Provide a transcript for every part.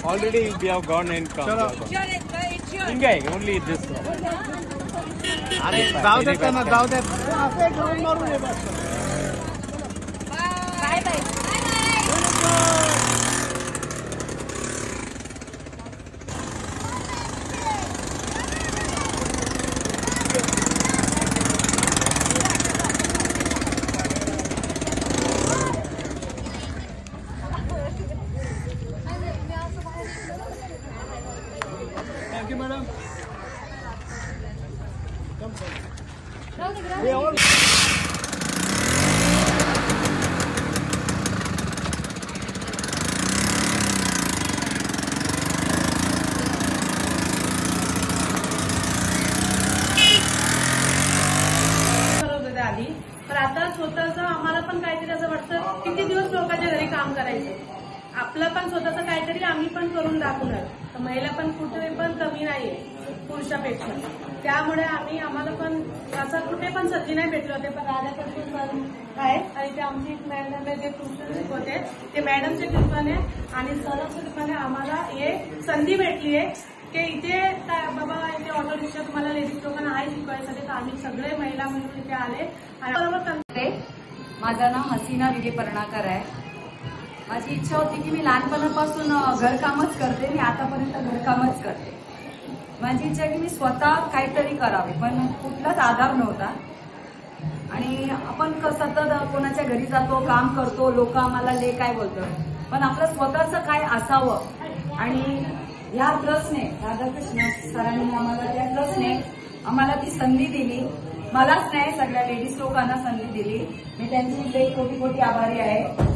Already we have gone and come. Ingai, only this. जाऊ देत ना, जाऊ देत. Bye bye. Thank you, madam. आधी पण आता स्वतःच आम्हाला पण काहीतरी असं वाटतं किती दिवस लोकांच्या घरी काम करायचं. आपलं पण स्वतःच काहीतरी आम्ही पण करून दाखवणार. तर महिला पण कुठे पण कमी नाहीये पुरुषापेक्षा. त्यामुळे आम्हाला पण असं कुठे पण संधी नाही भेटले होते. पण राधाकृष्ण सर आहे आणि ते आमची मॅडम जे ट्युशन शिकवते ते मॅडमच्या कृपाने आणि सरांच्या कृपाने आम्हाला हे संधी भेटली आहे की इथे बाबा इथे ऑटो रिक्षा तुम्हाला लेडीज लोकांना आहे शिकवायसाठी. तर आम्ही सगळे महिला म्हणून इथे आले आणि बरोबर. माझं नाव हसीना विगे पर्णाकर आहे. माझी इच्छा होती की मी लहानपणापासून घरकामच करते. मी आतापर्यंत घरकामच करते. माझी इच्छा आहे की मी स्वतः काहीतरी करावे पण कुठलाच आधार नव्हता. आणि आपण सतत कोणाच्या घरी जातो, काम करतो, लोक आम्हाला ले काय बोलतात, पण आपलं स्वतःचं काय असावं. आणि या ट्रस्टने राधाकृष्ण सरांनी आम्हाला त्या ट्रस्टने आम्हाला ती संधी दिली. मलाच नाही सगळ्या लेडीज लोकांना संधी दिली. मी त्यांची लई कोटी कोटी आभारी आहे.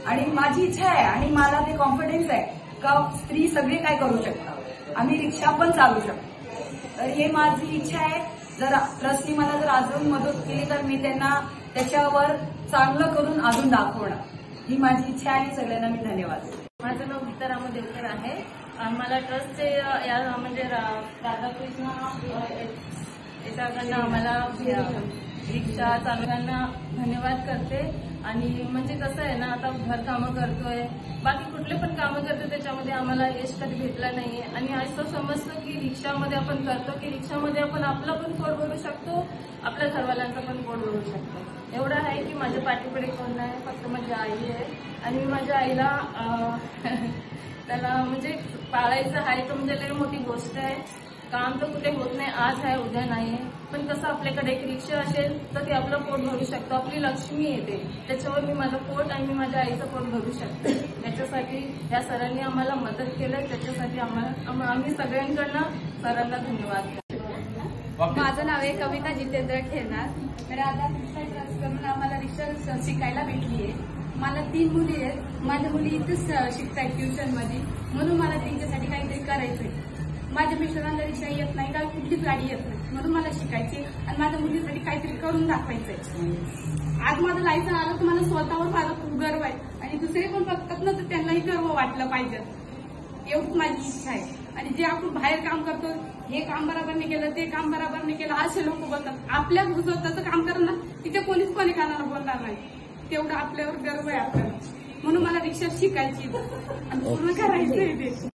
आणि माझी इच्छा आहे आणि मला ते कॉन्फिडन्स आहे का स्त्री सगळे काय करू शकतात. आम्ही रिक्षा पण चालू शकतो. तर हे माझी इच्छा आहे. जर ट्रस्टनी मला जर अजून मदत केली तर मी त्यांना त्याच्यावर चांगलं करून अजून दाखवणार. ही माझी इच्छा आहे. सगळ्यांना मी धन्यवाद. माझं नाव गीता रामदेवकर आहे. मला ट्रस्टचे म्हणजे राधाकृष्ण याच्याकडनं आम्हाला रिक्षा चालकांना धन्यवाद करते. आणि म्हणजे कसं आहे ना, आता घर कामं करतोय, बाकी कुठले पण कामं करतो त्याच्यामध्ये आम्हाला यश कधी भेटला नाहीये. आणि असं समजतं की रिक्षामध्ये आपण करतो की रिक्षामध्ये आपण आपलं पण पोट भरू शकतो, आपल्या घरवाल्यांचं पण पोट भरू शकतो. एवढं आहे की माझ्या पाठीपुढे कोण नाही, फक्त माझी आई आहे. आणि मी माझ्या आईला त्याला म्हणजे पाळायचं आहे तर म्हणजे लई मोठी गोष्ट आहे. काम तर कुठे होत नाही, आज आहे उद्या नाही. पण कसं आपल्याकडे एक रिक्षा असेल तर ते आपलं पोट भरू शकतो, आपली लक्ष्मी येते. त्याच्यावर मी माझं पोट आणि मी माझ्या आईचं पोट भरू शकते. त्याच्यासाठी या सरांनी आम्हाला मदत केलं. त्याच्यासाठी आम्ही सगळ्यांकडनं सरांना धन्यवाद करतो. माझं नाव आहे कविता जितेंद्र खेरनार. राधाकृष्ण ट्रस्ट करून आम्हाला रिक्षा शिकायला भेटली आहे. मला 3 मुली आहेत. माझ्या मुली इथंच शिकतायत ट्युशनमध्ये, म्हणून मला त्यांच्यासाठी काहीतरी करायचंय. माझ्या मिस्टरांना रिक्षा येत नाही का कुठलीच गाडी येत नाही, म्हणून मला शिकायची आणि माझ्या मुलीसाठी काहीतरी करून दाखवायचंय. आज माझं लायसन आलं तर मला स्वतःवर फार खूप गर्व आहे. आणि दुसरे पण बघतात ना तर त्यांनाही गर्व वाटलं पाहिजे, एवढीच माझी इच्छा आहे. आणि जे आपण बाहेर काम करतो, हे काम बरोबर नाही केलं, ते काम बरोबर नाही केलं, असे लोक बोलतात. आपल्या स्वतःचं काम करणं तिथे कोणीच कोणी कानाला बोलणार नाही. तेवढं आपल्यावर गर्व आहे आपल्याला. म्हणून मला रिक्षा शिकायची आणि पूर्ण करायचंय ते.